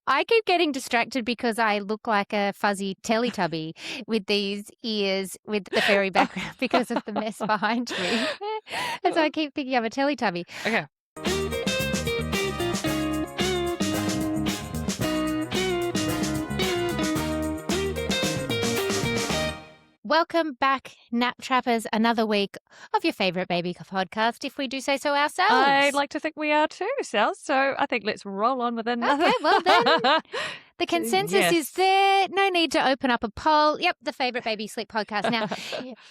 I keep getting distracted because I look like a fuzzy Teletubby with these ears with the fairy background because of the mess behind me. And so I keep thinking I'm a Teletubby. Okay. Welcome back, Nap Trappers, another week of your favourite baby podcast, if we do say so ourselves. I'd like to think we are too, Sal. So I think let's roll on with another. Okay, well then, the consensus is there. No need to open up a poll. Yep, the favourite baby sleep podcast. Now,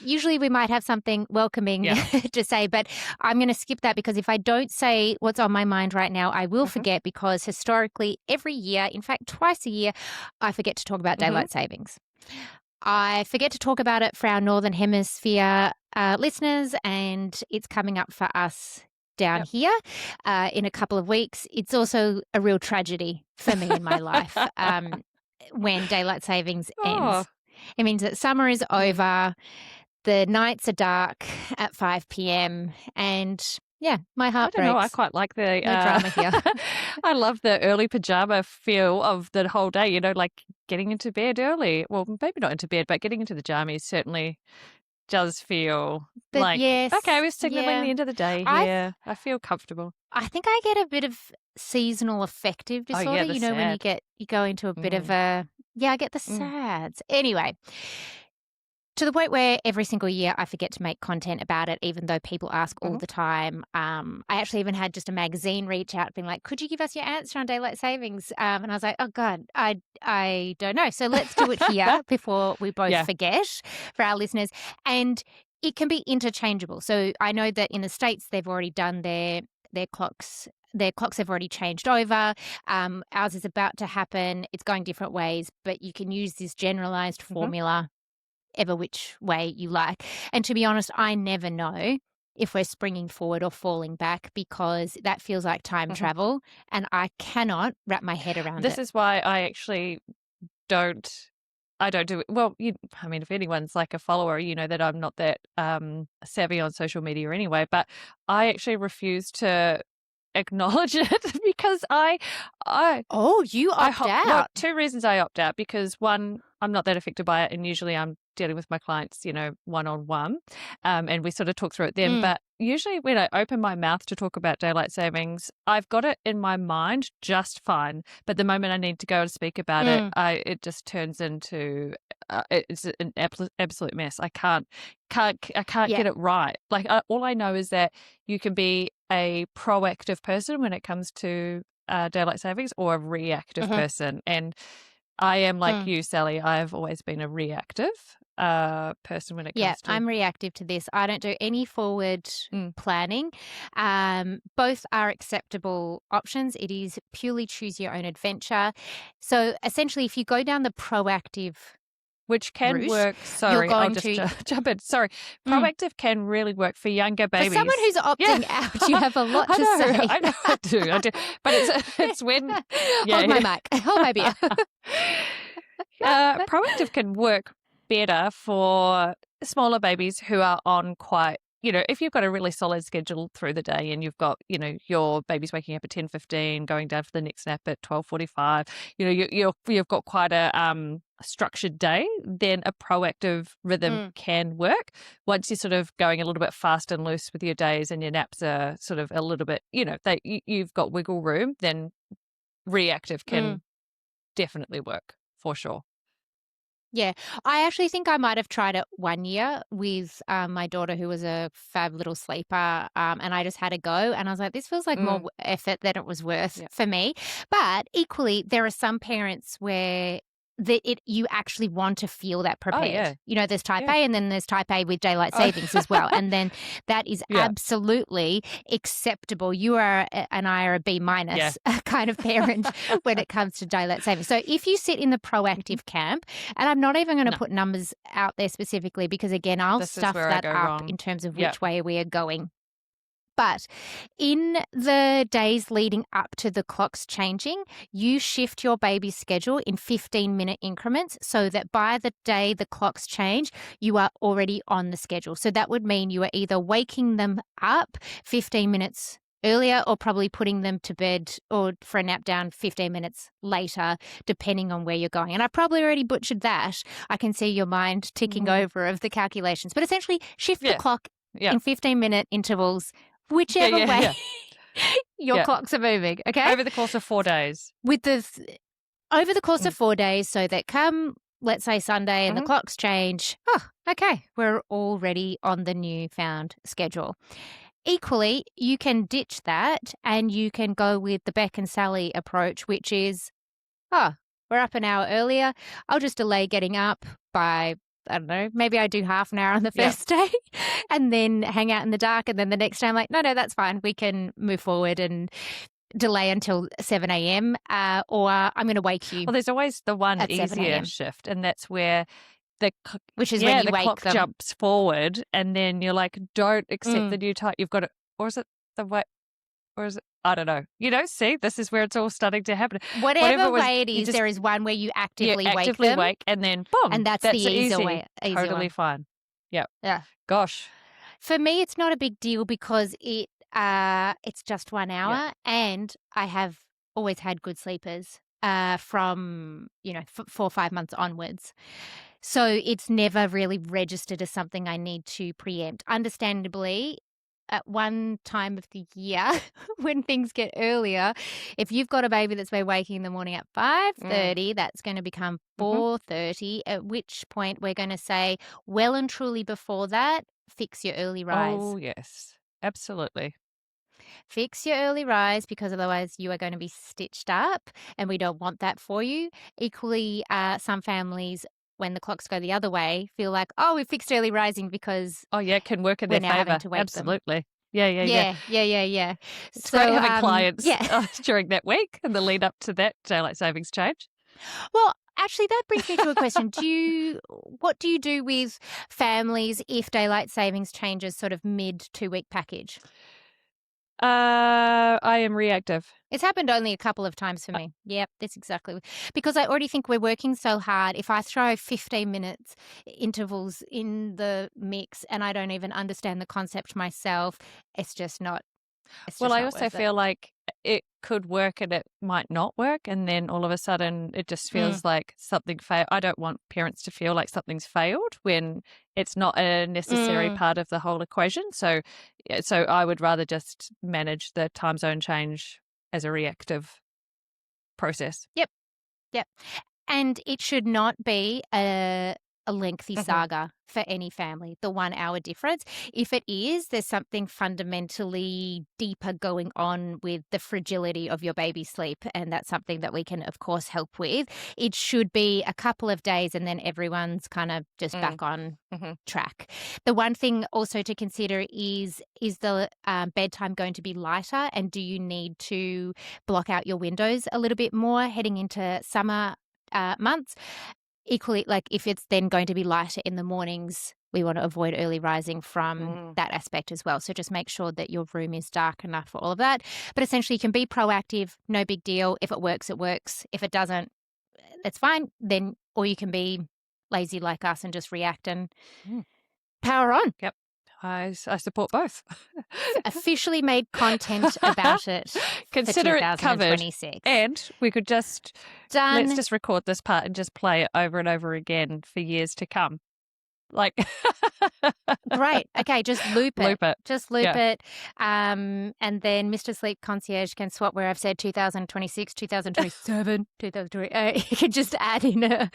usually we might have something welcoming to say, but I'm going to skip that because if I don't say what's on my mind right now, I will forget because historically every year, in fact twice a year, I forget to talk about daylight savings. I forget to talk about it for our Northern Hemisphere listeners, and it's coming up for us down here in a couple of weeks. It's also a real tragedy for me in my life when daylight savings ends. It means that summer is over, the nights are dark at 5 p.m. and my heart breaks. I don't know. I quite like the drama here. I love the early pajama feel of the whole day, you know, like getting into bed early. Well, maybe not into bed, but getting into the jammies certainly does feel like, okay, we're signaling the end of the day here. I feel comfortable. I think I get a bit of seasonal affective disorder, you know, sad. when you go into a bit of a, I get the sads. Anyway, to the point where every single year I forget to make content about it, even though people ask all the time. I actually even had just a magazine reach out being like, could you give us your answer on daylight savings? And I was like, oh God, I don't know. So let's do it here before we both forget for our listeners. And it can be interchangeable. So I know that in the States, they've already done their clocks. Their clocks have already changed over. Ours is about to happen. It's going different ways, but you can use this generalized formula ever which way you like. And to be honest, I never know if we're springing forward or falling back because that feels like time travel and I cannot wrap my head around it. This is why I actually don't do it. Well, I mean, if anyone's like a follower, you know that I'm not that savvy on social media anyway, but I actually refuse to acknowledge it because you opt out. Well, two reasons I opt out, because one, I'm not that affected by it and usually I'm dealing with my clients, you know, one-on-one, and we sort of talk through it then. But usually when I open my mouth to talk about daylight savings, I've got it in my mind just fine. But the moment I need to go and speak about it, it just turns into it's an absolute mess. I can't get it right. Like all I know is that you can be a proactive person when it comes to daylight savings or a reactive person. And I am like you, Sally. I've always been a reactive person when it comes to... I'm reactive to this. I don't do any forward planning. Both are acceptable options. It is purely choose your own adventure. So essentially, if you go down the proactive which can route, work. Sorry, I'll just jump in. Sorry. Proactive can really work for younger babies. For someone who's opting out, you have a lot to say. I know, I do. But it's when... Hold my mic. Hold my beer. Proactive can work better for smaller babies who are on quite, you know, if you've got a really solid schedule through the day and you've got, you know, your baby's waking up at 10:15, going down for the next nap at 12:45, you know, you've got quite a structured day, then a proactive rhythm can work. Once you're sort of going a little bit fast and loose with your days and your naps are sort of a little bit, you know, you've got wiggle room, then reactive can definitely work for sure. Yeah, I actually think I might have tried it 1 year with my daughter who was a fab little sleeper, and I just had a go and I was like, this feels like more effort than it was worth for me. But equally, there are some parents where you actually want to feel that prepared. You know, there's type A and then there's type A with daylight savings as well. And then that is absolutely acceptable. You are and I are a B- kind of parent when it comes to daylight savings. So if you sit in the proactive camp, and I'm not even going to put numbers out there specifically because again, I'll stuff that up wrong in terms of which way we are going. But in the days leading up to the clocks changing, you shift your baby's schedule in 15-minute increments so that by the day the clocks change, you are already on the schedule. So that would mean you are either waking them up 15 minutes earlier or probably putting them to bed or for a nap down 15 minutes later, depending on where you're going. And I've probably already butchered that. I can see your mind ticking over of the calculations. But essentially, shift the clock in 15-minute intervals, whichever way your clocks are moving, okay? Over the course of 4 days. Over the course of 4 days, so that come, let's say, Sunday and the clocks change, okay, we're already on the newfound schedule. Equally, you can ditch that and you can go with the Beck and Sally approach, which is, we're up an hour earlier. I'll just delay getting up by, I don't know, maybe I do half an hour on the first day and then hang out in the dark. And then the next day I'm like, no, that's fine. We can move forward and delay until 7 a.m. Or I'm going to wake you. Well, there's always the one easier shift, and that's where which is when you wake clock them. Jumps forward, and then you're like, don't accept the new time. You've got to, or is it the way, or is it? I don't know. See, this is where it's all starting to happen. Whatever way it is, there is one where you actively wake them. And then boom. And that's the easier way. Totally fine. Yep. Yeah. Gosh. For me, it's not a big deal because it's just 1 hour, and I have always had good sleepers from 4 or 5 months onwards. So it's never really registered as something I need to preempt. Understandably, at one time of the year when things get earlier, if you've got a baby that's been waking in the morning at 5:30, that's going to become 4:30, at which point we're going to say, well and truly before that, fix your early rise. Oh, yes, absolutely. Fix your early rise, because otherwise you are going to be stitched up, and we don't want that for you. Equally, some families, when the clocks go the other way, feel like, we fixed early rising because it can work in their favor. Absolutely. Yeah. It's great having clients during that week and the lead up to that daylight savings change. Well, actually, that brings me to a question. What do you do with families if daylight savings changes sort of mid 2-week package? I am reactive. It's happened only a couple of times for me. Yep, that's exactly. Because I already think we're working so hard. If I throw 15 minutes intervals in the mix and I don't even understand the concept myself, it's just not. I also feel like it could work and it might not work, and then all of a sudden it just feels like something failed. I don't want parents to feel like something's failed when it's not a necessary part of the whole equation. So I would rather just manage the time zone change as a reactive process. Yep. And it should not be a lengthy saga for any family, the 1 hour difference. If it is, there's something fundamentally deeper going on with the fragility of your baby's sleep, and that's something that we can, of course, help with. It should be a couple of days and then everyone's kind of just back on track. The one thing also to consider is the bedtime going to be lighter, and do you need to block out your windows a little bit more heading into summer months? Equally, like if it's then going to be lighter in the mornings, we want to avoid early rising from that aspect as well. So just make sure that your room is dark enough for all of that. But essentially, you can be proactive, no big deal. If it works, it works. If it doesn't, it's fine. Then, or you can be lazy like us and just react and power on. Yep. I support both. Officially made content about it. Consider it covered. And we could let's just record this part and just play it over and over again for years to come. Like, great. Okay, just loop it. Just loop it. And then Mr. Sleep Concierge can swap where I've said 2026, 2027, 2028. You could just add in a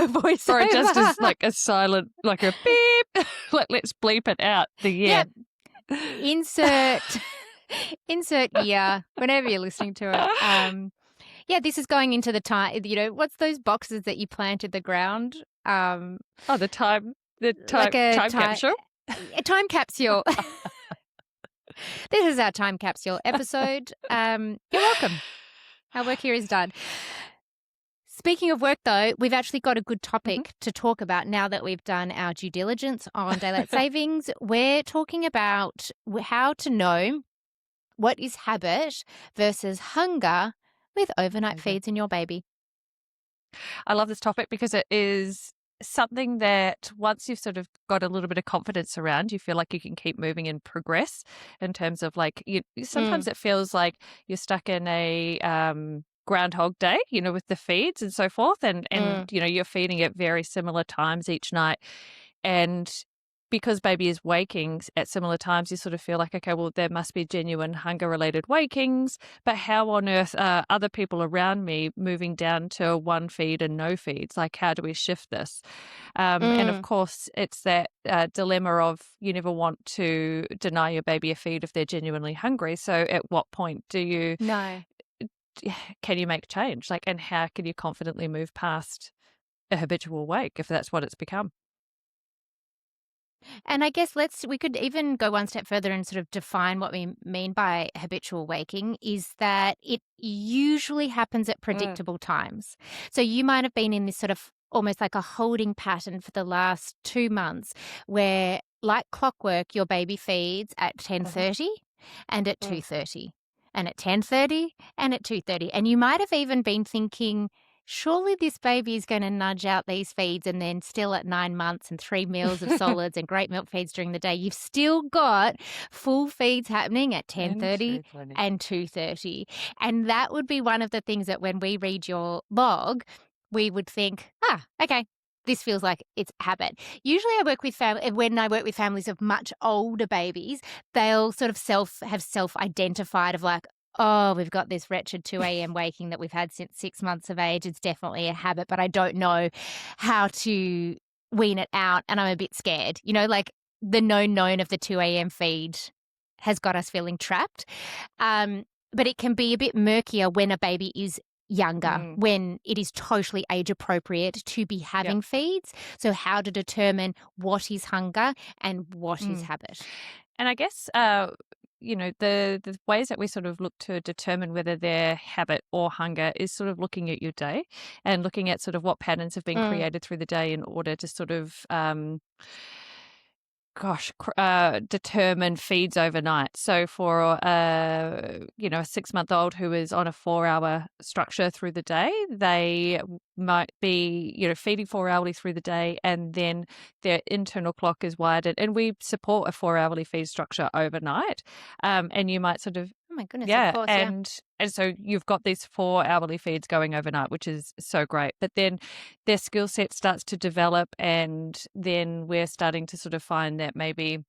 voice. Or just as like a silent, like a beep. Let's bleep it out, the year. Insert year, whenever you're listening to it. This is going into the time, what's those boxes that you plant in the ground? The time capsule? A time capsule. This is our time capsule episode. You're welcome. Our work here is done. Speaking of work, though, we've actually got a good topic to talk about now that we've done our due diligence on daylight savings. We're talking about how to know what is habit versus hunger with overnight feeds in your baby. I love this topic because it is something that once you've sort of got a little bit of confidence around, you feel like you can keep moving and progress in terms of like sometimes it feels like you're stuck in a Groundhog Day, with the feeds and so forth, and you're feeding at very similar times each night, and because baby is waking at similar times, you sort of feel like, okay, well, there must be genuine hunger-related wakings, but how on earth are other people around me moving down to one feed and no feeds? Like, how do we shift this? And of course, it's that dilemma of you never want to deny your baby a feed if they're genuinely hungry. So at what point No. can you make change? Like, and how can you confidently move past a habitual wake if that's what it's become? And I guess we could even go one step further and sort of define what we mean by habitual waking is that it usually happens at predictable times. So you might have been in this sort of almost like a holding pattern for the last 2 months where like clockwork your baby feeds at 10:30 and at 2:30 and at 10:30 and at 2:30, and you might have even been thinking, surely this baby is going to nudge out these feeds, and then still at 9 months and 3 meals of solids and great milk feeds during the day, you've still got full feeds happening at 10:30 and 2:30. And that would be one of the things that when we read your log, we would think, okay, this feels like it's habit. Usually when I work with families of much older babies, they'll sort of self-identified of like, oh, we've got this wretched 2 a.m. waking that we've had since 6 months of age. It's definitely a habit, but I don't know how to wean it out, and I'm a bit scared. Like the known of the 2 a.m. feed has got us feeling trapped. But it can be a bit murkier when a baby is younger, when it is totally age appropriate to be having feeds. So how to determine what is hunger and what is habit. And I guess the ways that we sort of look to determine whether they're habit or hunger is sort of looking at your day and looking at sort of what patterns have been created through the day in order to sort of determine feeds overnight. So for a 6-month-old who is on a 4-hour structure through the day, they might be feeding 4 hourly through the day, and then their internal clock is wired, and we support a 4 hourly feed structure overnight. And you might sort of oh my goodness, of course, and so you've got these 4 hourly feeds going overnight, which is so great. But then their skill set starts to develop, and then we're starting to sort of find that maybe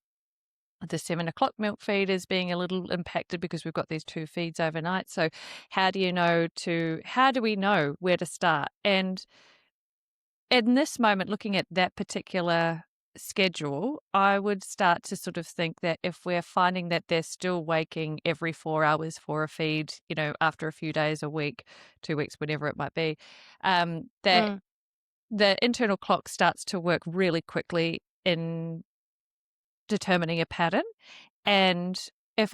the 7 o'clock milk feed is being a little impacted because we've got these 2 feeds overnight. So how do we know where to start? And in this moment, looking at that particular schedule, I would start to sort of think that if we're finding that they're still waking every 4 hours for a feed, after a few days, a week, 2 weeks, whatever it might be, that the internal clock starts to work really quickly in determining a pattern. And if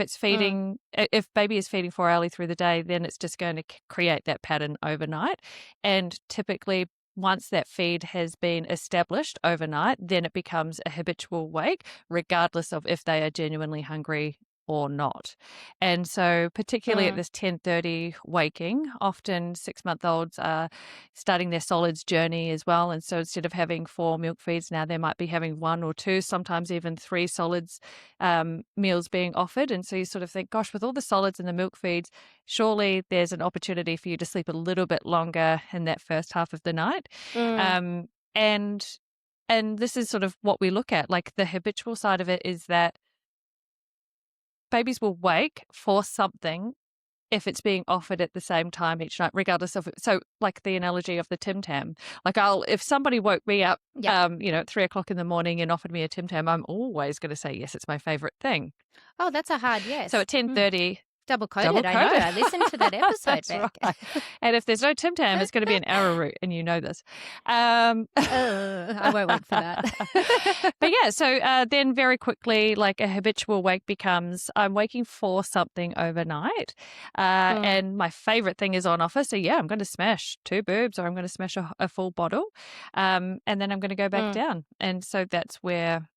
baby is feeding 4 hourly through the day, then it's just going to create that pattern overnight. And typically, once that feed has been established overnight, then it becomes a habitual wake, regardless of if they are genuinely hungry or not. And so particularly at this 10:30 waking, often 6-month-olds are starting their solids journey as well. And so instead of having 4 milk feeds, now they might be having 1 or 2, sometimes even 3 solids meals being offered. And so you sort of think, gosh, with all the solids and the milk feeds, surely there's an opportunity for you to sleep a little bit longer in that first half of the night. And this is sort of what we look at. Like the habitual side of it is that babies will wake for something if it's being offered at the same time each night, regardless of it. So like the analogy of the Tim Tam, like if somebody woke me up, at 3 o'clock in the morning and offered me a Tim Tam, I'm always going to say, yes, it's my favorite thing. Oh, that's a hard yes. So at 10:30, Double-coded, I know. I listened to that episode back. Right. And if there's no Tim Tam, it's going to be an arrowroot, and you know this. I won't wait for that. But yeah, so then very quickly, like a habitual wake becomes, I'm waking for something overnight. And my favorite thing is on offer. So yeah, I'm going to smash 2 boobs, or I'm going to smash a full bottle. And then I'm going to go back down. And so that's where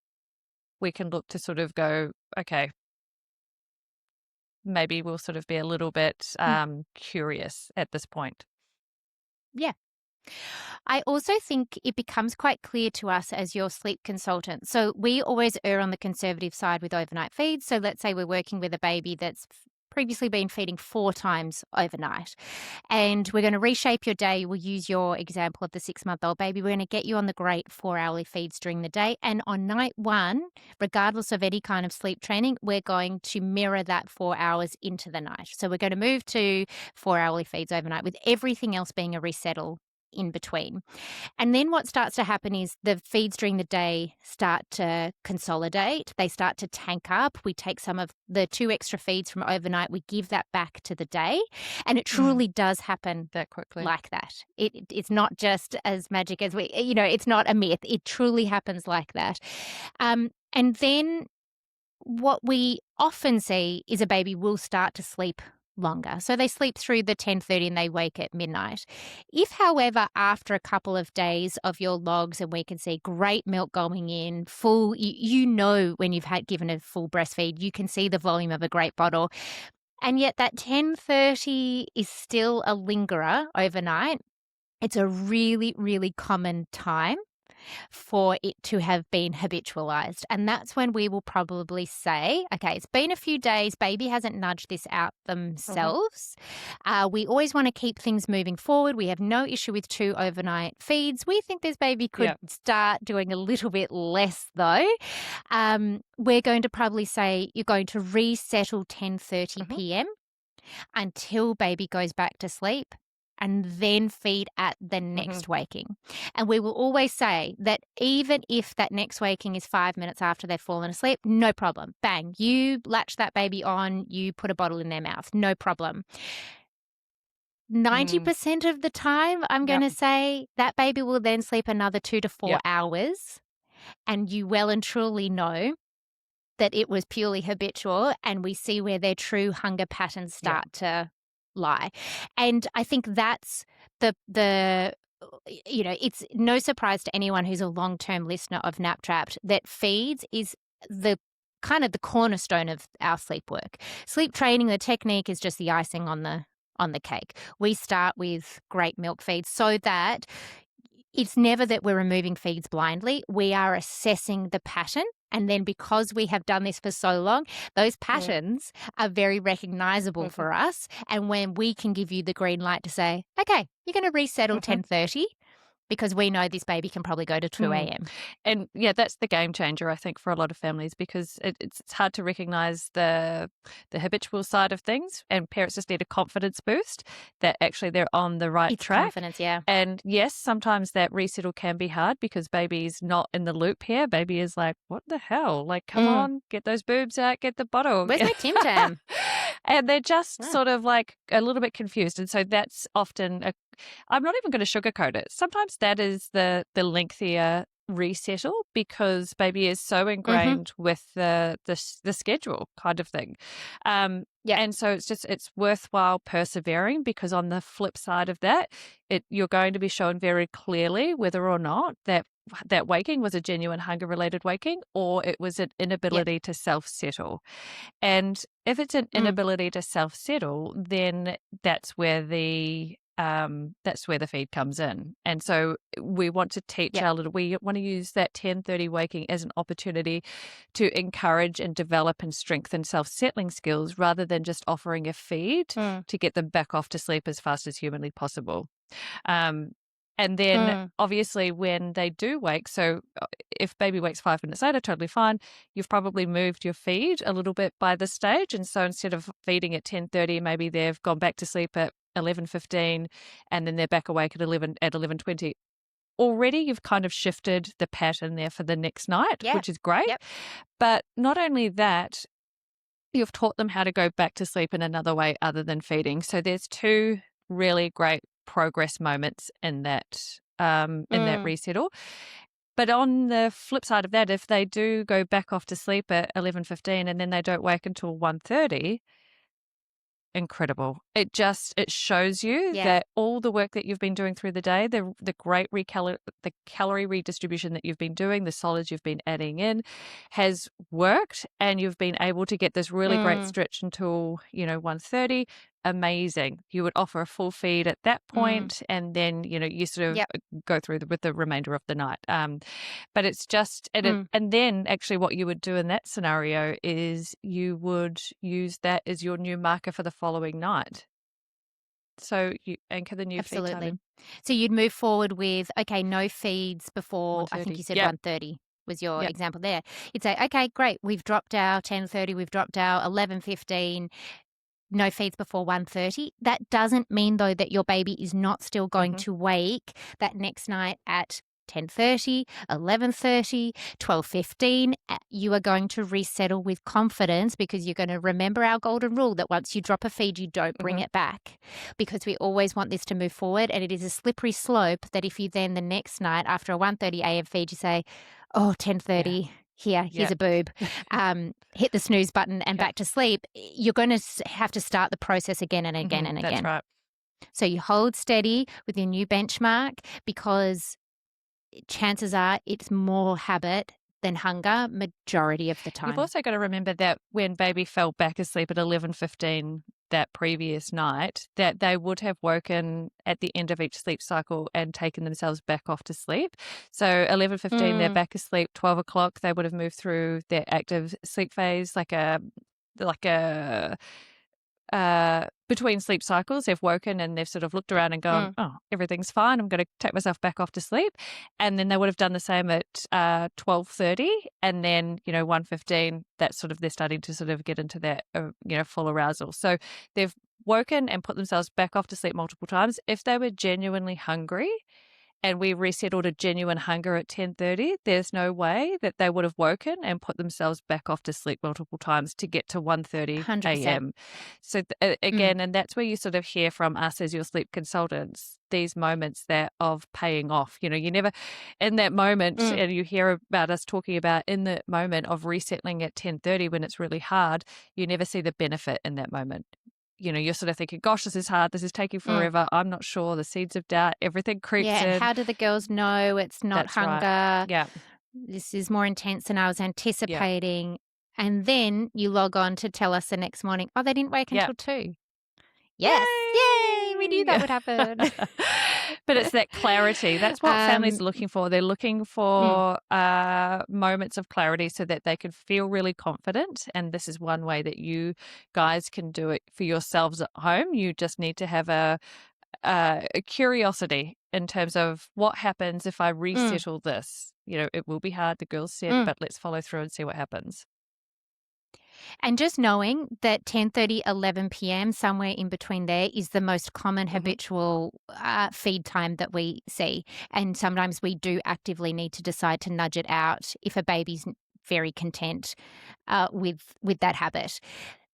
we can look to sort of go, okay, maybe we'll sort of be a little bit curious at this point. Yeah. I also think it becomes quite clear to us as your sleep consultant. So we always err on the conservative side with overnight feeds. So let's say we're working with a baby that's previously been feeding 4 times overnight, and we're going to reshape your day. We'll use your example of the 6-month-old baby. We're going to get you on the great 4-hourly feeds during the day. And on night 1, regardless of any kind of sleep training, we're going to mirror that 4 hours into the night. So we're going to move to 4-hourly feeds overnight with everything else being a resettle in between. And then what starts to happen is the feeds during the day start to consolidate. They start to tank up. We take some of the 2 extra feeds from overnight, we give that back to the day. And it truly does happen that quickly. like that. It's not just as magic as it's not a myth. It truly happens like that. And then what we often see is a baby will start to sleep longer. So they sleep through the 10:30 and they wake at midnight. If, however, after a couple of days of your logs and we can see great milk going in, full, when you've had given a full breastfeed, you can see the volume of a great bottle. And yet that 10:30 is still a lingerer overnight. It's a really, really common time for it to have been habitualized. And that's when we will probably say, okay, it's been a few days, baby hasn't nudged this out themselves. We always want to keep things moving forward. We have no issue with 2 overnight feeds. We think this baby could start doing a little bit less though. We're going to probably say you're going to resettle 10:30 p.m. until baby goes back to sleep, and then feed at the next waking. And we will always say that even if that next waking is 5 minutes after they've fallen asleep, no problem. Bang, you latch that baby on, you put a bottle in their mouth, no problem. 90% of the time, I'm going to say that baby will then sleep another 2 to 4 hours, and you well and truly know that it was purely habitual, and we see where their true hunger patterns start to lie. And I think that's it's no surprise to anyone who's a long-term listener of Nap Trapped that feeds is the kind of the cornerstone of our sleep work. Sleep training, the technique is just the icing on the cake. We start with great milk feeds so that it's never that we're removing feeds blindly. We are assessing the pattern. And then because we have done this for so long, those patterns are very recognizable for us. And when we can give you the green light to say, okay, you're going to resettle 10:30 because we know this baby can probably go to 2 a.m. And that's the game changer, I think, for a lot of families, because it's hard to recognize the habitual side of things, and parents just need a confidence boost that actually they're on the right track. Confidence, yeah. And yes, sometimes that resettle can be hard because baby's not in the loop here. Baby is like, what the hell? Like, come on, get those boobs out, get the bottle. Where's my Tim Tam? And they're just sort of like a little bit confused. And so that's often I'm not even going to sugarcoat it. Sometimes that is the lengthier resettle because baby is so ingrained with the schedule kind of thing. And so it's worthwhile persevering, because on the flip side of that, you're going to be shown very clearly whether or not that waking was a genuine hunger related waking or it was an inability to self-settle. And if it's an inability to self-settle, then that's where the feed comes in. And so we want to teach we want to use that 10:30 waking as an opportunity to encourage and develop and strengthen self-settling skills rather than just offering a feed to get them back off to sleep as fast as humanly possible. And then obviously when they do wake, so if baby wakes 5 minutes later, totally fine. You've probably moved your feed a little bit by this stage. And so instead of feeding at 10:30, maybe they've gone back to sleep at 11:15 and then they're back awake at 11:20. Already you've kind of shifted the pattern there for the next night, which is great. But not only that, you've taught them how to go back to sleep in another way other than feeding. So there's 2 really great progress moments in that resettle. But on the flip side of that, if they do go back off to sleep at 11:15 and then they don't wake until 1:30, incredible. It shows you that all the work that you've been doing through the day, the great the calorie redistribution that you've been doing, the solids you've been adding in has worked, and you've been able to get this really great stretch until 1:30. amazing. You would offer a full feed at that point, and then, you sort of Yep. go through with the remainder of the night. But it's just, Mm. and then actually what you would do in that scenario is you would use that as your new marker for the following night. So you anchor the new feed time Absolutely. in So you'd move forward with, okay, no feeds before, I think 1:30. you said Yep. 1:30 was your Yep. example there. You'd say, okay, great, we've dropped our 10:30, we've dropped our 11:15, no feeds before 1:30. That doesn't mean, though, that your baby is not still going Mm-hmm. to wake that next night at 10:30, 11:30, 12:15. You are going to resettle with confidence because you're going to remember our golden rule that once you drop a feed, you don't bring Mm-hmm. it back, because we always want this to move forward. And it is a slippery slope that if you then the next night after a 1:30 a.m. feed, you say, oh, 10:30, here's a boob, hit the snooze button and back to sleep, you're going to have to start the process again and again and That's again. right. So you hold steady with your new benchmark, because chances are it's more habit than hunger majority of the You've time. also got to remember that when baby fell back asleep at 11:15 that previous night, that they would have woken at the end of each sleep cycle and taken themselves back off to sleep. So 11:15 they're back asleep. 12 o'clock they would have moved through their active sleep phase, like a between sleep cycles, they've woken and they've sort of looked around and gone, oh, everything's fine. I'm going to take myself back off to sleep. And then they would have done the same at 12:30, and then 1:15. That's sort of they're starting to sort of get into that full arousal. So they've woken and put themselves back off to sleep multiple times. If they were genuinely hungry, and we resettled a genuine hunger at 10:30, there's no way that they would have woken and put themselves back off to sleep multiple times to get to 1:30 100%. a.m. So again, and that's where you sort of hear from us as your sleep consultants, these moments that of paying off. You never in that moment, and you hear about us talking about in the moment of resettling at 10:30 when it's really hard, you never see the benefit in that moment. You're sort of thinking, gosh, this is hard. This is taking forever. I'm not sure. The seeds of doubt, everything creeps Yeah, and in. how do the girls know it's not That's right. hunger? Yeah. This is more intense than I was Yeah. anticipating. And then you log on to tell us the next morning, oh, they didn't wake Yeah. until 2. Yes. Yay! We knew that would happen. But it's that clarity. That's what families are looking for. They're looking for moments of clarity so that they can feel really confident. And this is one way that you guys can do it for yourselves at home. You just need to have a curiosity in terms of what happens if I resettle this. It will be hard, the girls said, but let's follow through and see what happens. And just knowing that 10:30, 11 p.m., somewhere in between there is the most common habitual feed time that we see. And sometimes we do actively need to decide to nudge it out if a baby's very content with that habit.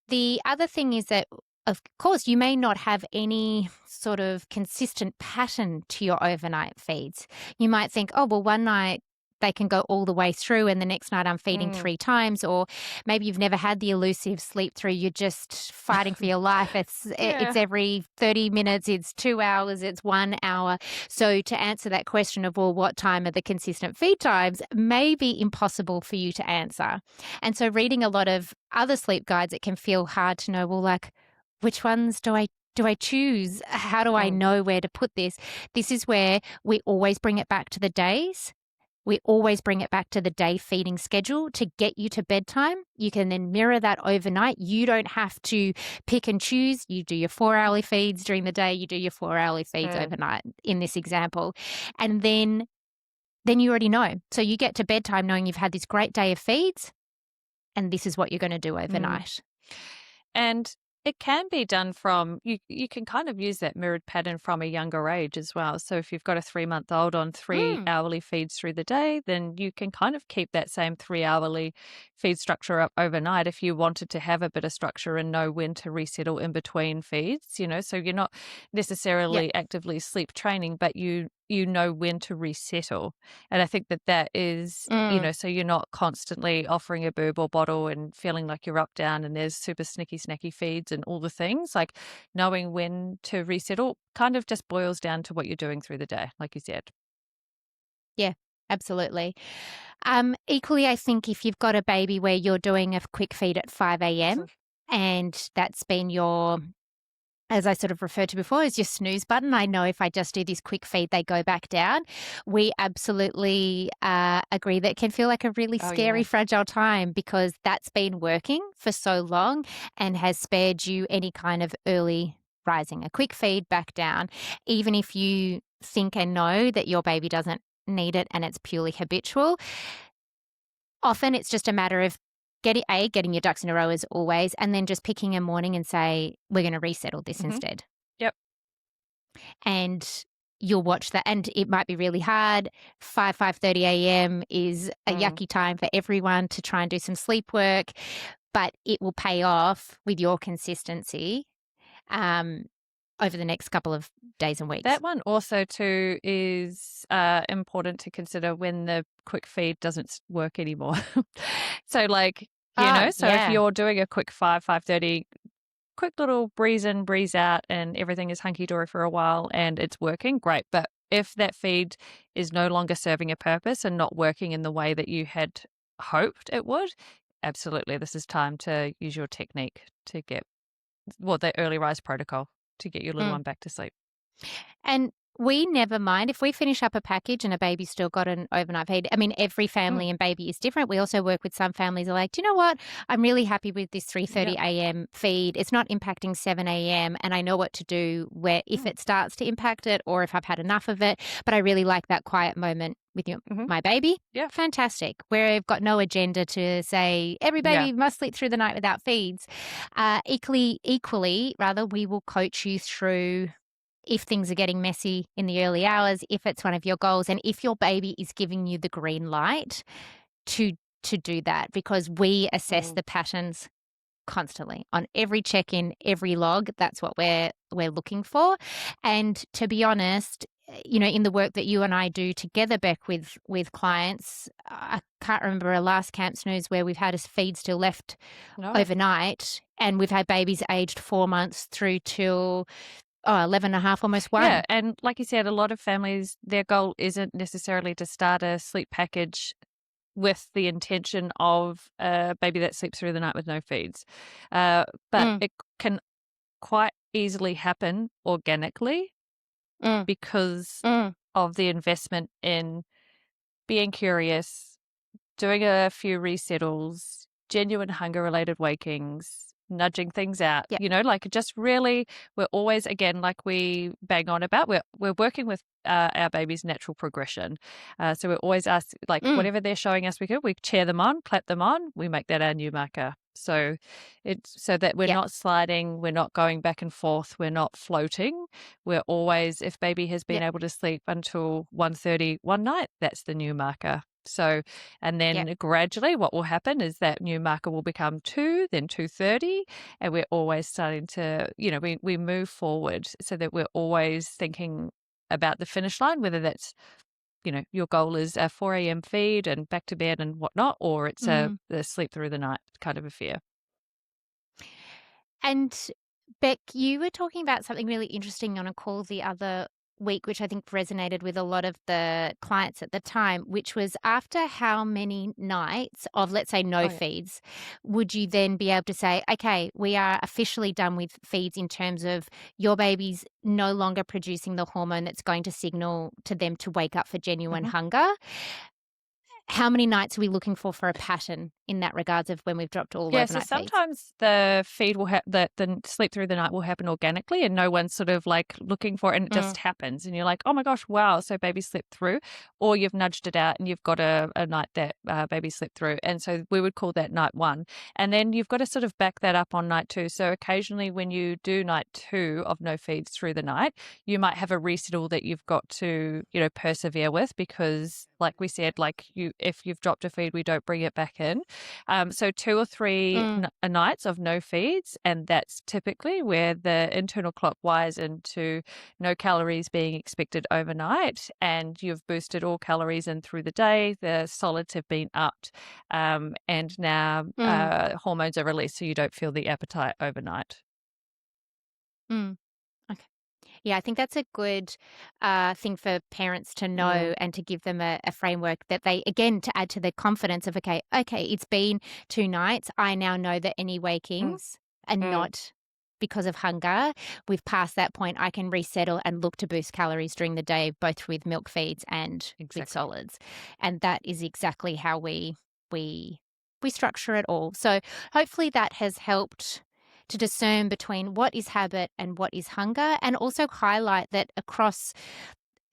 The other thing is that, of course, you may not have any sort of consistent pattern to your overnight feeds. You might think, oh, well, one night they can go all the way through and the next night I'm feeding 3 times, or maybe you've never had the elusive sleep through. You're just fighting for your life. It's every 30 minutes, it's 2 hours, it's 1 hour. So to answer that question of, well, what time are the consistent feed times, may be impossible for you to answer. And so reading a lot of other sleep guides, it can feel hard to know, well, like, which ones do I choose? How do I know where to put this? This is where we always bring it back to the days. We always bring it back to the day feeding schedule to get you to bedtime. You can then mirror that overnight. You don't have to pick and choose. You do your 4-hourly feeds during the day. You do your 4-hourly feeds overnight in this example. And then you already know. So you get to bedtime knowing you've had this great day of feeds, and this is what you're going to do overnight. And it can be done from, you can kind of use that mirrored pattern from a younger age as well. So if you've got a 3-month-old on 3 hourly feeds through the day, then you can kind of keep that same 3-hourly feed structure up overnight if you wanted to have a bit of structure and know when to resettle in between feeds, so you're not necessarily actively sleep training, but you know when to resettle. And I think that is, so you're not constantly offering a boob or bottle and feeling like you're up, down, and there's super snacky feeds and all the things. Like knowing when to resettle kind of just boils down to what you're doing through the day, like you said. Yeah, absolutely. Equally, I think if you've got a baby where you're doing a quick feed at 5 a.m. and that's been your as I sort of referred to before, is your snooze button. I know if I just do this quick feed, they go back down. We absolutely agree that it can feel like a really Oh, scary, yeah. fragile time because that's been working for so long and has spared you any kind of early rising. A quick feed back down, even if you think and know that your baby doesn't need it and it's purely habitual. Often it's just a matter of getting your ducks in a row as always, and then just picking a morning and say, we're going to resettle this Mhm. instead. Yep. And you'll watch that. And it might be really hard. 5:30 a.m. is a Mm. yucky time for everyone to try and do some sleep work, but it will pay off with your consistency um, over the next couple of days and weeks. That one also too is important to consider when the quick feed doesn't work anymore. So like, Oh, so if yeah. you're doing a quick 5:30, quick little breeze in, breeze out, and everything is hunky-dory for a while and it's working, great. But if that feed is no longer serving a purpose and not working in the way that you had hoped it would, absolutely, this is time to use your technique to get, well, the early rise protocol to get your little Mm. one back to sleep. And we never mind if we finish up a package and a baby's still got an overnight feed. I mean, every family and baby is different. We also work with some families who are like, do you know what? I'm really happy with this 3:30 Yep. a.m. feed. It's not impacting 7 a.m. and I know what to do where if it starts to impact it or if I've had enough of it. But I really like that quiet moment with Mhm. my baby. Yeah. Fantastic. Where I've got no agenda to say every Yeah. baby must sleep through the night without feeds. Equally, rather, we will coach you through if things are getting messy in the early hours, if it's one of your goals, and if your baby is giving you the green light to do that, because we assess Mm. the patterns constantly on every check-in, every log. That's what we're looking for. And to be honest, in the work that you and I do together, Beck, with clients, I can't remember a last camp snooze where we've had a feed still left No. overnight, and we've had babies aged 4 months through till 11 and a half, almost Yeah, 1. and like you said, a lot of families, their goal isn't necessarily to start a sleep package with the intention of a baby that sleeps through the night with no feeds. But Mm, it can quite easily happen organically mm, because mm. of the investment in being curious, doing a few resettles, genuine hunger related wakings, nudging things out, Yep. like just really, we're always, again, like we bang on about, we're working with our baby's natural progression. So we're always asked, like, Mm, whatever they're showing us, we cheer them on, clap them on, we make that our new marker. So it's so that we're yep. not sliding, we're not going back and forth, we're not floating. We're always, if baby has been Yep. able to sleep until 1:30 one night, that's the new marker. So, and Yep. then gradually what will happen is that new marker will become 2, then 2:30, and we're always starting to, we move forward so that we're always thinking about the finish line, whether that's, your goal is a 4 a.m. feed and back to bed and whatnot, or it's Mm. the sleep through the night kind of affair. And Beck, you were talking about something really interesting on a call the other week, which I think resonated with a lot of the clients at the time, which was after how many nights of, let's say, no Oh, yeah. feeds, would you then be able to say, okay, we are officially done with feeds in terms of your baby's no longer producing the hormone that's going to signal to them to wake up for genuine Mhm. hunger? How many nights are we looking for a pattern in that regards of when we've dropped all Yeah, so overnight feeds? sometimes the feed will the sleep through the night will happen organically and no one's sort of like looking for it and it Mm, just happens and you're like, oh my gosh, wow, so baby slipped through, or you've nudged it out and you've got a night that baby slipped through. And so we would call that night 1. And then you've got to sort of back that up on night 2. So occasionally when you do night 2 of no feeds through the night, you might have a resettle that you've got to, persevere with because like we said, if you've dropped a feed, we don't bring it back in. So 2 or 3 mm, nights of no feeds, and that's typically where the internal clock wires into no calories being expected overnight, and you've boosted all calories in through the day. The solids have been upped, and now mm, hormones are released, so you don't feel the appetite overnight. mm. Okay. Yeah, I think that's a good thing for parents to Mm, know and to give them a framework that they, again, to add to the confidence of, okay, it's been 2 nights. I now know that any mm, wakings are mm. not because of hunger, we've passed that point. I can resettle and look to boost calories during the day, both with milk feeds and with Exactly. solids. And that is exactly how we structure it all. So hopefully that has helped to discern between what is habit and what is hunger, and also highlight that across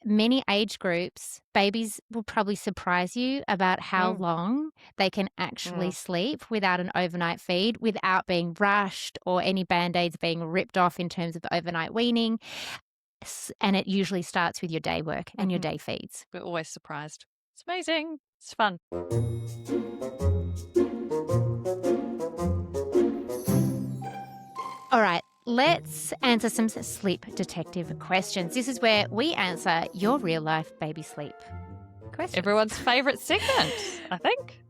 many age groups, babies will probably surprise you about how Mm. long they can actually Mm. sleep without an overnight feed, without being rushed or any band-aids being ripped off in terms of overnight weaning. And it usually starts with your day work and your Mhm. day feeds. We're always surprised. It's amazing. It's fun. All right, let's answer some sleep detective questions. This is where we answer your real life baby sleep questions. Everyone's favourite segment, I think.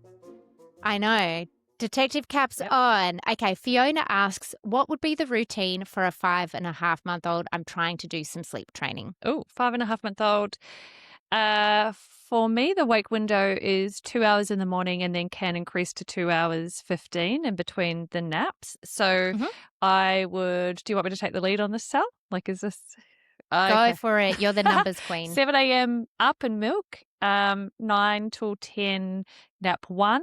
I know. Detective caps Yep. on. Okay, Fiona asks, what would be the routine for a 5.5-month-old? I'm trying to do some sleep training. Oh, 5.5-month-old. For me, the wake window is 2 hours in the morning and then can increase to 2 hours 15 in between the naps. So Mhm. do you want me to take the lead on this, Sal? Like, is this, Go okay. for it. You're the numbers queen. 7 a.m. up and milk, 9 till 10 nap 1,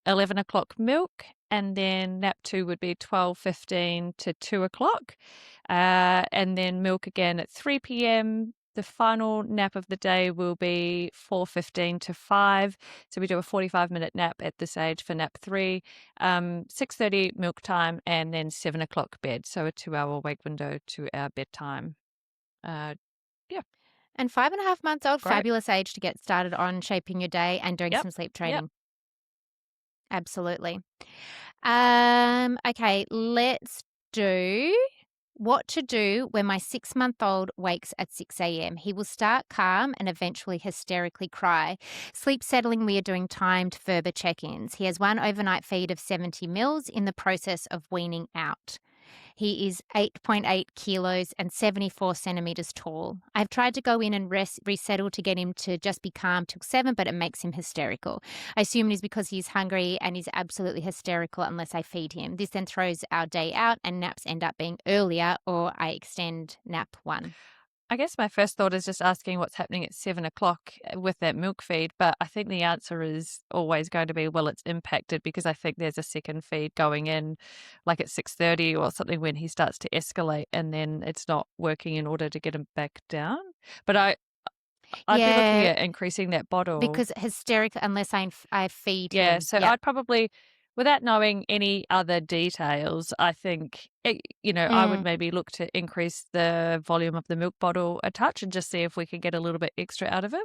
11 o'clock milk, and then nap 2 would be 12:15 to 2 o'clock, and then milk again at 3 p.m. The final nap of the day will be 4:15 to 5. So we do a 45-minute nap at this age for nap 3, 6:30 milk time, and then 7 o'clock bed. So a 2-hour wake window to our bedtime. Yeah, And 5.5 months old, great. fabulous age to get started on shaping your day and doing Yep. some sleep Yep. training. Absolutely. Okay, let's do what to do when my 6-month-old wakes at 6 a.m. He will start calm and eventually hysterically cry. Sleep settling, we are doing timed Ferber check-ins. He has one overnight feed of 70 mils in the process of weaning out. He is 8.8 kilos and 74 centimeters tall. I've tried to go in and resettle to get him to just be calm till 7, but it makes him hysterical. I assume it is because he's hungry and he's absolutely hysterical unless I feed him. This then throws our day out and naps end up being earlier, or I extend nap 1. I guess my first thought is just asking what's happening at 7 o'clock with that milk feed, but I think the answer is always going to be, well, it's impacted because I think there's a second feed going in like at 6:30 or something when he starts to escalate and then it's not working in order to get him back down. But I'd be looking Yeah, at increasing that bottle. because hysterical unless I feed Yeah, him. so Yep. I'd probably, without knowing any other details, I think, I would Mm. maybe look to increase the volume of the milk bottle a touch and just see if we could get a little bit extra out of it.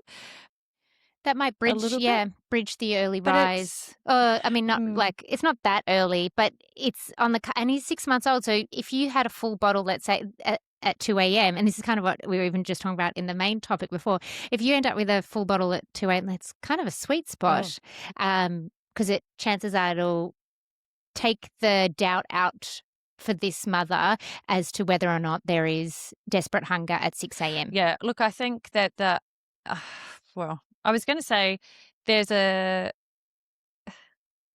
That might A bridge, little bit. yeah, bridge the early But it's, rise. I mean, not mm, like it's not that early, but it's on the and he's 6 months old. So if you had a full bottle, let's say at 2 a.m., and this is kind of what we were even just talking about in the main topic before, if you end up with a full bottle at 2 a.m., that's kind of a sweet mm, spot, because chances are it'll take the doubt out for this mother as to whether or not there is desperate hunger at 6 a.m. yeah, look, I think that uh, well, I was going to say there's a,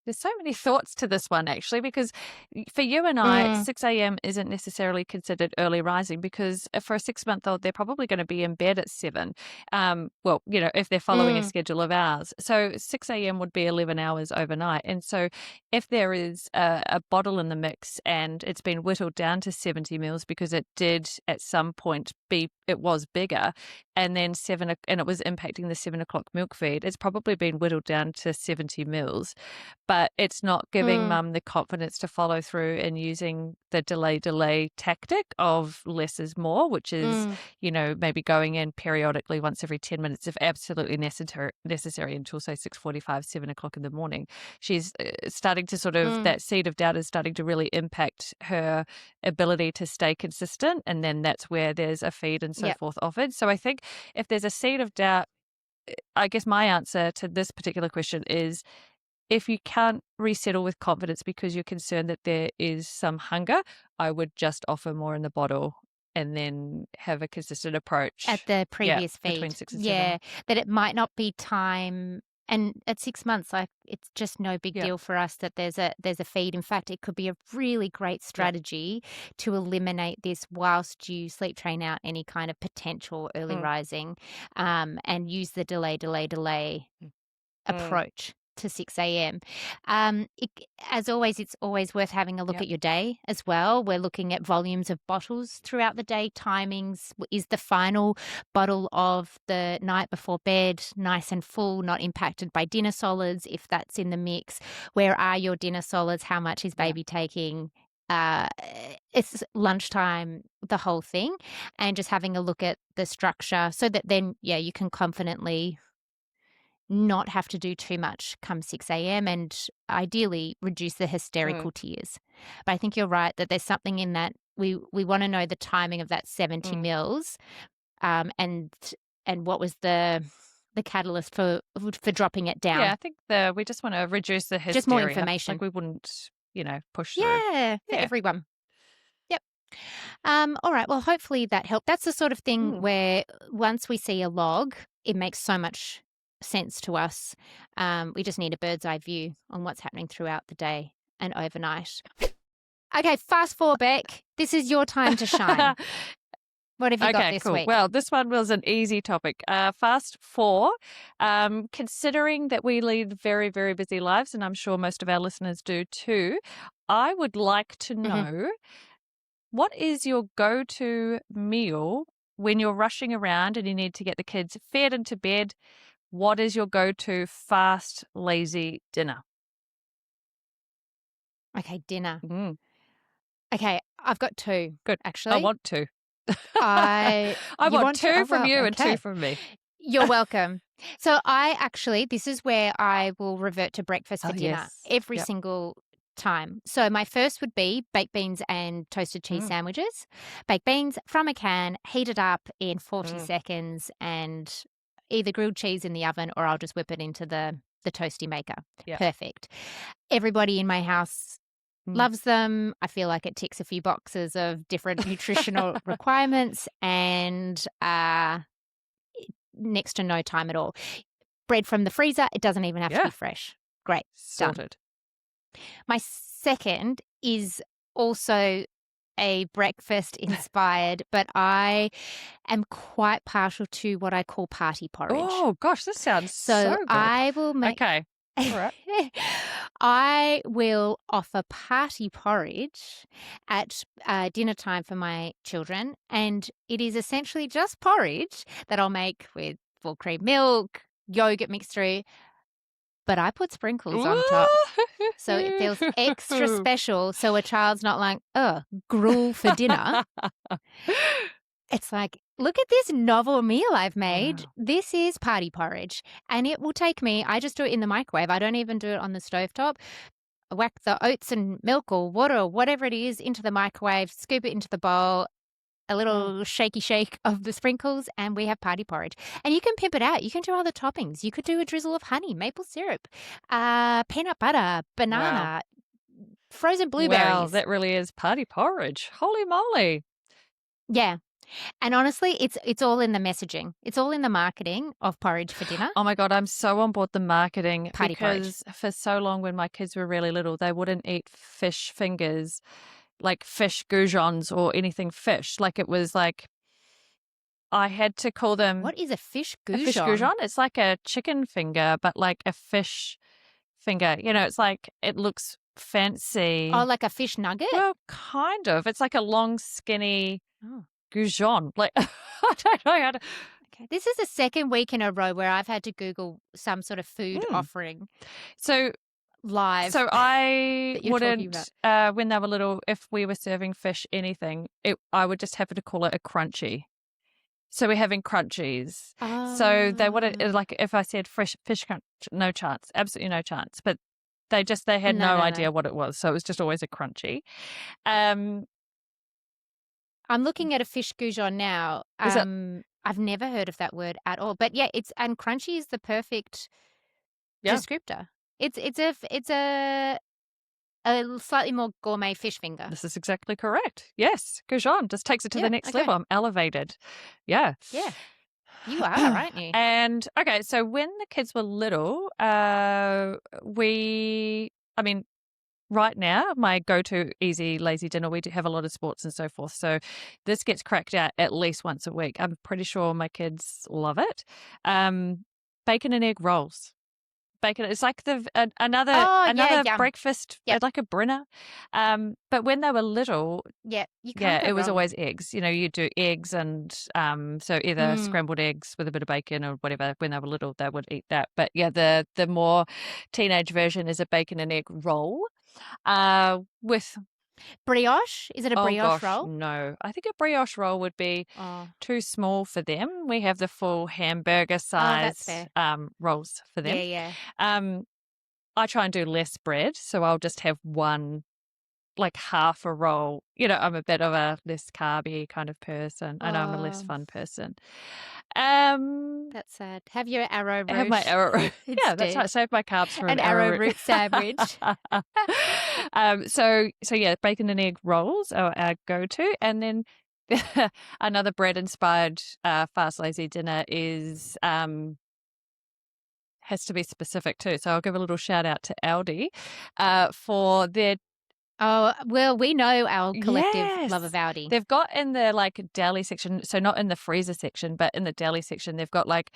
there's so many thoughts to this one, actually, because for you and I, Mm, 6 a.m. isn't necessarily considered early rising because for a 6-month-old, they're probably going to be in bed at 7. Well, if they're following a mm, schedule of ours. So 6 a.m. would be 11 hours overnight. And so if there is a bottle in the mix and it's been whittled down to 70 mils because it did at some point it was bigger, and then and it was impacting the 7 o'clock milk feed, it's probably been whittled down to 70 mils, but it's not giving mm, mum the confidence to follow through in using the delay tactic of less is more, which is, mm, maybe going in periodically once every 10 minutes if absolutely necessary until say 6:45, 7 o'clock in the morning. She's starting to sort of, mm. that seed of doubt is starting to really impact her ability to stay consistent. And then that's where there's a feed and so Yep. forth offered. So I think if there's a seed of doubt, I guess my answer to this particular question is, if you can't resettle with confidence because you're concerned that there is some hunger, I would just offer more in the bottle and then have a consistent At approach. the Yeah, previous between feed. 6 and 7. Yeah, that it might not be time And at 6 months, like, it's just no big Yeah. deal for us that there's a feed. In fact, it could be a really great strategy to eliminate this whilst you sleep train out any kind of potential early Mm. rising, and use the delay Mm. approach to 6 a.m. As always, it's always worth having a look Yep. at your day as well. We're looking at volumes of bottles throughout the day, timings. Is the final bottle of the night before bed nice and full, not impacted by dinner solids, if that's in the mix? Where are your dinner solids? How much is baby taking? It's lunchtime, the whole thing, and just having a look at the structure so that then, you can confidently not have to do too much come 6 a.m. and ideally reduce the hysterical tears. But I think you're right that there's something in that we want to know the timing of that 70 mils, and what was the catalyst for dropping it down. Yeah, I think we just want to reduce the hysteria. Just more information. Like we wouldn't, push through. Yeah, for everyone. Yep. All right. Well, hopefully that helped. That's the sort of thing where once we see a log, it makes so much sense to us. We just need a bird's eye view on what's happening throughout the day and overnight. Okay, fast forward, Beck. This is your time to shine. What have you got this week? Well, this one was an easy topic. Fast four, considering that we lead very, very busy lives, and I'm sure most of our listeners do too, I would like to know what is your go-to meal when you're rushing around and you need to get the kids fed into bed? What is your go-to fast, lazy dinner? Okay, dinner. Okay, I've got two. Good. Actually, I want two. I want two to? from you and okay. two from me. You're welcome. So this is where I will revert to breakfast for dinner every single time. So my first would be baked beans and toasted cheese sandwiches. Baked beans from a can, heated up in 40 seconds, and either grilled cheese in the oven or I'll just whip it into the toasty maker. Yep. Perfect. Everybody in my house loves them. I feel like it ticks a few boxes of different nutritional requirements, and next to no time at all. Bread from the freezer, it doesn't even have to be fresh. Great. Sorted. Done. My second is also a breakfast inspired, but I am quite partial to what I call party porridge. Oh, gosh, this sounds so good. I will make... Okay. All right. I will offer party porridge at dinner time for my children, and it is essentially just porridge that I'll make with full cream milk, yogurt mixed through, but I put sprinkles on top. So it feels extra special, so a child's not like, gruel for dinner. It's like, look at this novel meal I've made. Wow. This is party porridge. And it will take me, I just do it in the microwave. I don't even do it on the stovetop. I whack the oats and milk or water or whatever it is into the microwave, scoop it into the bowl, a little shaky shake of the sprinkles, and we have party porridge. And you can pimp it out. You can do other toppings. You could do a drizzle of honey, maple syrup, peanut butter, banana, frozen blueberries. Wow, that really is party porridge. Holy moly. Yeah. And honestly, it's all in the messaging. It's all in the marketing of porridge for dinner. Oh my God, I'm so on board the marketing Party because porridge. For so long when my kids were really little, they wouldn't eat fish fingers, like fish goujons or anything fish. Like it was like I had to call them... What is a fish goujon? A fish goujon? It's like a chicken finger, but like a fish finger. It's like it looks fancy. Oh, like a fish nugget? Well, kind of. It's like a long, skinny... goujon. Like, I don't know how to... Okay. This is the second week in a row where I've had to Google some sort of food offering. So live. So I wouldn't, when they were little, if we were serving fish anything, I would just happen to call it a crunchy. So we're having crunchies. So they wouldn't, like if I said fish crunch, no chance, absolutely no chance. But they had no idea what it was. So it was just always a crunchy. I'm looking at a fish goujon now. I've never heard of that word at all. But yeah, and crunchy is the perfect descriptor. It's a slightly more gourmet fish finger. This is exactly correct. Yes, goujon just takes it to the next level. I'm elevated. Yeah. Yeah. You are, aren't you? And okay, so when the kids were little, right now, my go-to easy, lazy dinner, we do have a lot of sports and so forth. So this gets cracked out at least once a week. I'm pretty sure my kids love it. Bacon and egg rolls. Bacon. It's like another Oh, yeah, another yum. breakfast, Yep. like a brinner. But when they were little, Yeah, you can't yeah, go it was wrong. always eggs. You do eggs and so either scrambled eggs with a bit of bacon or whatever. When they were little, they would eat that. But yeah, the more teenage version is a bacon and egg roll. With Brioche? Is it a oh brioche gosh, roll? no. I think a brioche roll would be Oh. too small for them. We have the full hamburger Oh, that's size fair. rolls for them. Yeah, yeah. Um, I try and do less bread, so I'll just have one, like half a roll. I'm a bit of a less carby kind of person. I know I'm a less Oh, fun person. Um, that's sad. Have your I have my arrowroot arrowroot. Yeah, that's right. instead. Save my carbs for an An arrowroot. arrowroot sandwich. So yeah, bacon and egg rolls are our go-to, and then another bread-inspired fast lazy dinner is has to be specific too. So I'll give a little shout out to Aldi for their Oh, well, we know our collective love of yes. Audi. They've got in the like deli section, so not in the freezer section, but in the deli section, they've got like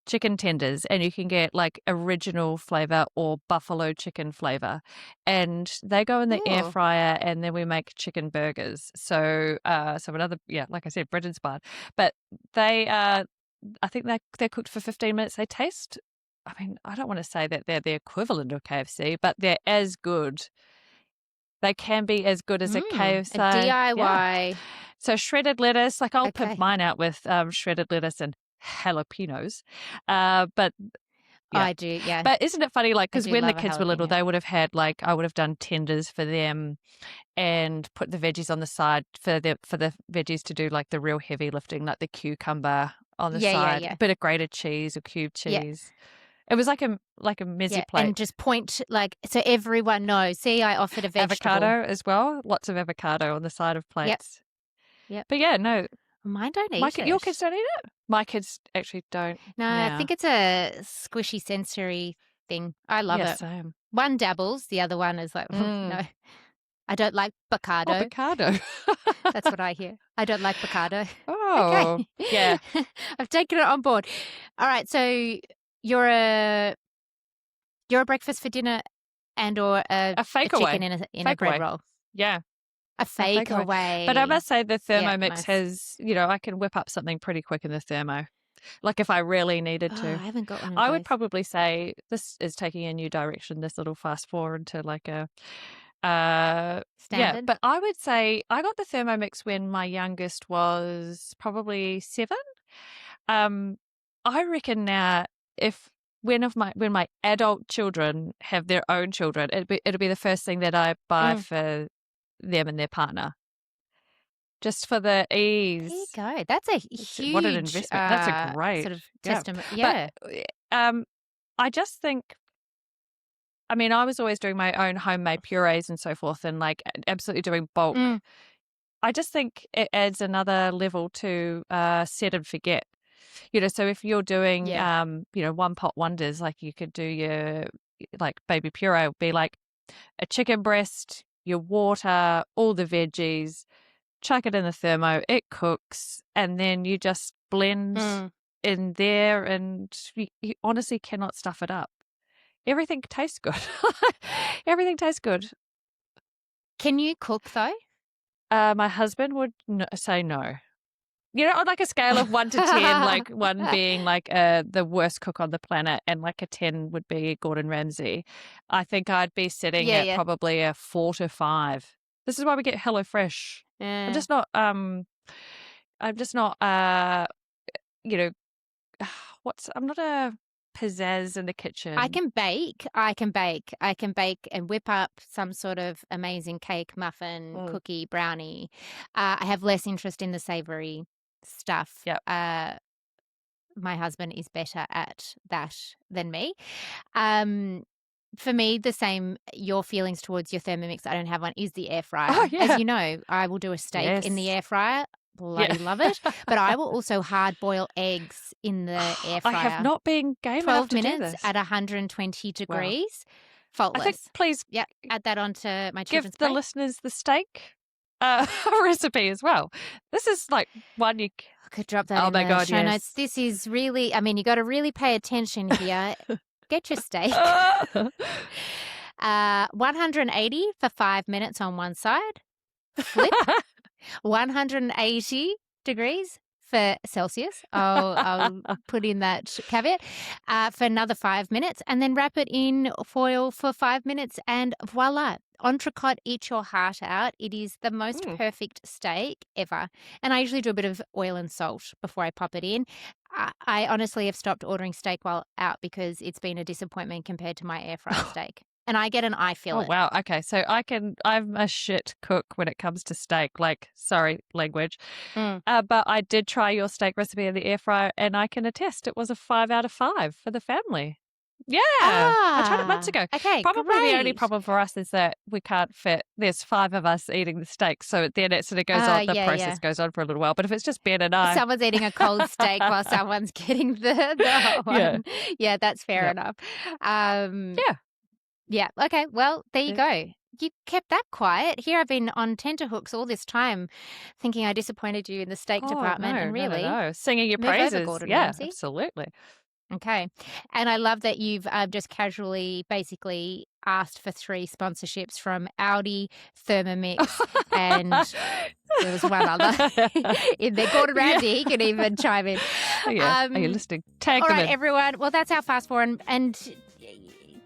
chicken tenders, and you can get like original flavor or buffalo chicken flavor, and they go in the air Ooh. fryer, and then we make chicken burgers. So another, yeah, like I said, bread inspired, but they I think they're cooked for 15 minutes. They taste. I mean, I don't want to say that they're the equivalent of KFC, but they're as good. They can be as good as a A KFC. Yeah. DIY. So shredded lettuce, like I'll pimp Okay. mine out with shredded lettuce and jalapenos. But yeah. I do, yeah. But isn't it funny? Like, I because do when the love a kids were little, jalapeno. they would have had like I would have done tenders for them and put the veggies on the side for the veggies to do like the real heavy lifting, like the cucumber on the Yeah, yeah, side, yeah. a bit of grated cheese or cubed Yeah, cheese. It was like a mezzy yeah. plate. And just point like so everyone knows. See, I offered a vegetable. Avocado as well. Lots of avocado on the side of Yep, plates. yep. But yeah, no, Mine don't eat your kids it. don't eat it. My kids actually don't. No, I Yeah, think it's a squishy sensory thing. I love yeah, it. same. One dabbles, the other one is like, Mm. no. I don't like Oh, Bocado. avocado. That's what I hear. I don't like Bocado. Oh, Okay. yeah. I've taken it on board. All right, so you're a breakfast for dinner and or A a fake chicken away. in a Fake bread away. roll. Yeah, A a fake fake away. But I away. must say the Yeah, Thermomix nice. has, I can whip up something pretty quick in the thermo. Like if I really needed Oh, to. I haven't got one of I would those. probably say this is taking a new direction, this little fast forward to like a yeah, Standard. but I would say I got the Thermomix when my youngest was probably 7. Um, I reckon now if when my adult children have their own children, it'll be the first thing that I buy for them and their partner, just for the There you ease. go. That's a What an huge investment! That's a great, sort of yeah. testament. But Yeah. I just think. I mean, I was always doing my own homemade purees and so forth, and like absolutely doing bulk. Mm, I just think it adds another level to set and forget. So if you're doing, yeah. one pot wonders, like you could do your like baby puree, would be like a chicken breast, your water, all the veggies, chuck it in the thermo, it cooks, and then you just blend Mm. in there, and you honestly cannot stuff it up. Everything tastes good. Everything tastes good. Can you cook though? My husband would say no. On like a scale of 1 to 10, like 1 being like the worst cook on the planet, and like a 10 would be Gordon Ramsay. I think I'd be sitting Yeah, at yeah. probably a 4 to 5. This is why we get HelloFresh. I'm Yeah. just not. I'm just not. You know, I'm not a pizzazz in the kitchen. I can bake. I can bake. I can bake and whip up some sort of amazing cake, muffin, Mm. cookie, brownie. I have less interest in the savory stuff. Yep. My husband is better at that than me. For me, the same, your feelings towards your Thermomix, I don't have one, is the air fryer. Oh yeah. As you know, I will do a steak in the Yes. air fryer. bloody love it. But I will also hard boil eggs in the air fryer. I have not been game enough 12 to do minutes this. at 120 degrees. Wow. Faultless. I think please add that onto my give children's the plate. listeners the steak recipe as well. This is like one you could drop that in the show notes. This is really, I mean, you got to really pay attention here. Get your steak. 180 for 5 minutes on one side. Flip. 180 degrees for Celsius. I'll put in that caveat for another 5 minutes, and then wrap it in foil for 5 minutes, and voila. Entrecôte, eat your heart out. It is the most perfect steak ever. And I usually do a bit of oil and salt before I pop it in. I honestly have stopped ordering steak while out because it's been a disappointment compared to my air fryer steak. And I get an eye fillet. Oh, wow. Okay. So I'm a shit cook when it comes to steak. Like, sorry, language. But I did try your steak recipe in the air fryer, and I can attest it was a 5 out of 5 for the family. Yeah. I tried it months ago. Okay, Probably the only problem for us is that we can't fit, there's 5 of us eating the steak. So then it sort of goes on, the process goes on for a little while. But if it's just Ben and I. Someone's eating a cold steak while someone's getting the hot one. Yeah, that's fair enough. Yeah. Okay. Well, there you go. You kept that quiet. Here I've been on tenterhooks all this time thinking I disappointed you in the steak department. And really, no. Singing your praises. Absolutely. Okay. And I love that you've just casually basically asked for 3 sponsorships from Audi, Thermomix, and there was one other in there. Gordon Ramsay, he can even chime in. Are you listening? Tag all them right, in. everyone. Well, that's our fast forward. And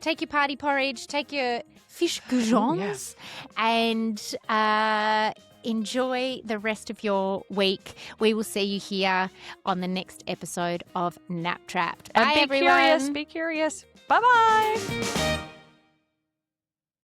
take your party porridge, take your fish goujons, and enjoy the rest of your week. We will see you here on the next episode of Nap Trapped. Bye, and be everyone. Be curious. Bye-bye.